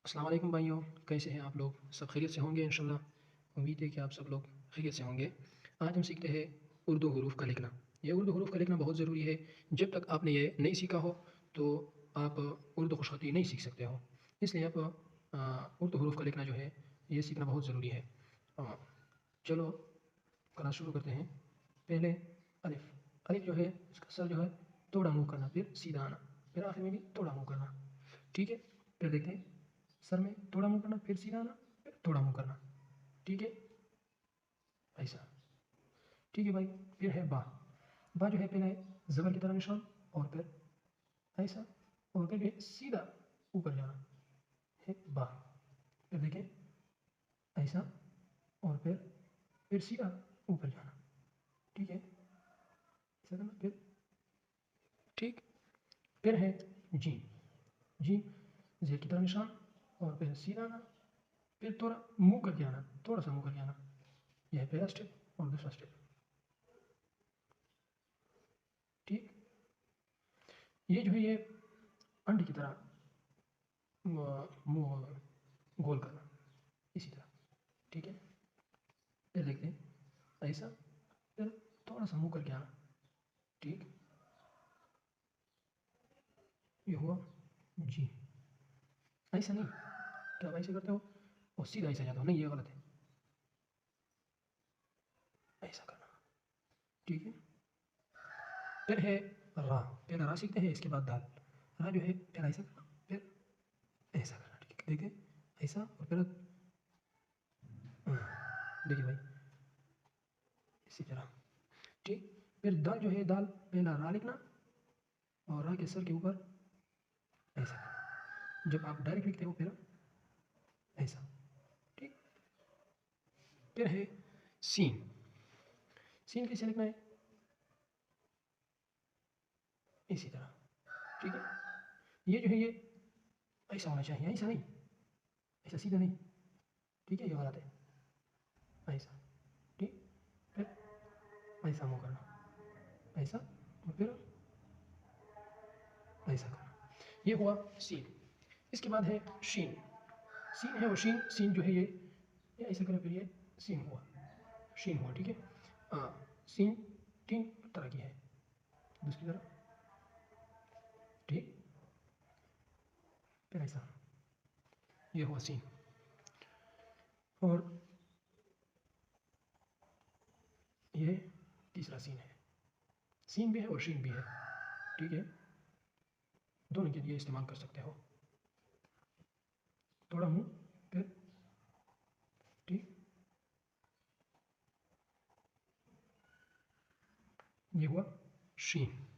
السلام علیکم بھائیوں، کیسے ہیں آپ لوگ؟ سب خیریت سے ہوں گے انشاءاللہ۔ امید ہے کہ آپ سب لوگ خیریت سے ہوں گے۔ آج ہم سیکھتے ہیں اردو حروف کا لکھنا۔ یہ اردو حروف کا لکھنا بہت ضروری ہے۔ جب تک آپ نے یہ نہیں سیکھا ہو تو آپ اردو خوشخطی نہیں سیکھ سکتے ہو، اس لیے آپ اردو حروف کا لکھنا جو ہے یہ سیکھنا بہت ضروری ہے۔ چلو کلاس شروع کرتے ہیں۔ پہلے الف۔ الف جو ہے اس کا سر جو ہے توڑا منہ کرنا، پھر سیدھا آنا، پھر آخر میں بھی توڑا منہ کرنا، ٹھیک ہے؟ پھر دیکھتے ہیں، سر میں توڑا منہ کرنا، پھر سیدھا آنا، پھر توڑا منہ کرنا، ٹھیک ہے؟ ایسا، ٹھیک ہے بھائی۔ پھر ہے با۔ با جو ہے پہلے زبر کی طرح نشان اور پھر ایسا اور پھر سیدھا اوپر جانا ہے با۔ پھر دیکھیں ایسا اور پھر سیدھا اوپر جانا، ٹھیک ہے؟ ایسا کرنا، پھر ٹھیک۔ پھر ہے جی۔ جی زیر کی طرح نشان اور پھر سیدھا آنا، پھر تھوڑا منہ کر کے آنا، تھوڑا سا منہ کر کے آنا، یہ ہے پہلا اسٹیپ اور دوسرا اسٹیپ، ٹھیک۔ یہ جو ہے یہ انڈے کی طرح منہ گول کرنا، اسی طرح، ٹھیک ہے؟ پھر دیکھتے ہیں ایسا، پھر تھوڑا سا منہ کر کے آنا، ٹھیک۔ یہ ہوا جی۔ ایسا نہیں کہ آپ ایسے کرتے ہو اور سیدھا ایسا جاتا ہو، نہیں، یہ غلط ہے، ایسا کرنا، ٹھیک ہے۔ پھر ہے را۔ پہلے را سیکھتے ہیں، اس کے بعد دال۔ را جو ہے پہلے ایسا کرنا، پھر ایسا کرنا، ٹھیک ہے؟ دیکھیں ایسا اور پھر دیکھیے بھائی اسی طرح، ٹھیک۔ پھر دال جو ہے، دال پہلا را لکھنا اور را کے سر کے اوپر ایسا کرنا، جب آپ ڈائریکٹ لکھتے ہو پھر ایسا، ٹھیک۔ پھر ہے سین۔ سین کیسے لکھنا ہے؟ اسی طرح، ٹھیک ہے۔ یہ جو ہے یہ ایسا ہونا چاہیے، ایسا نہیں، ایسا سیدھا نہیں، ٹھیک ہے؟ یہ غلط ہے، ایسا، ٹھیک۔ پھر ایسا منہ کرنا، ایسا اور پھر ایسا کرنا، یہ ہوا سین۔ اس کے بعد ہے شین۔ سین ہے اور شین، سین جو ہے یہ ایسا کرنا، پھر یہ سین ہوا، شین ہوا، ٹھیک ہے؟ ہاں، سین تین طرح کی ہے، دوسری طرح، ٹھیک۔ پھر ایسا، یہ ہوا سین۔ اور یہ تیسرا سین ہے، سین بھی ہے اور شین بھی ہے، ٹھیک ہے؟ دونوں کے لیے استعمال کر سکتے ہو، تھوڑا منہ پھر، ٹھیک۔ یہ ہوا شین۔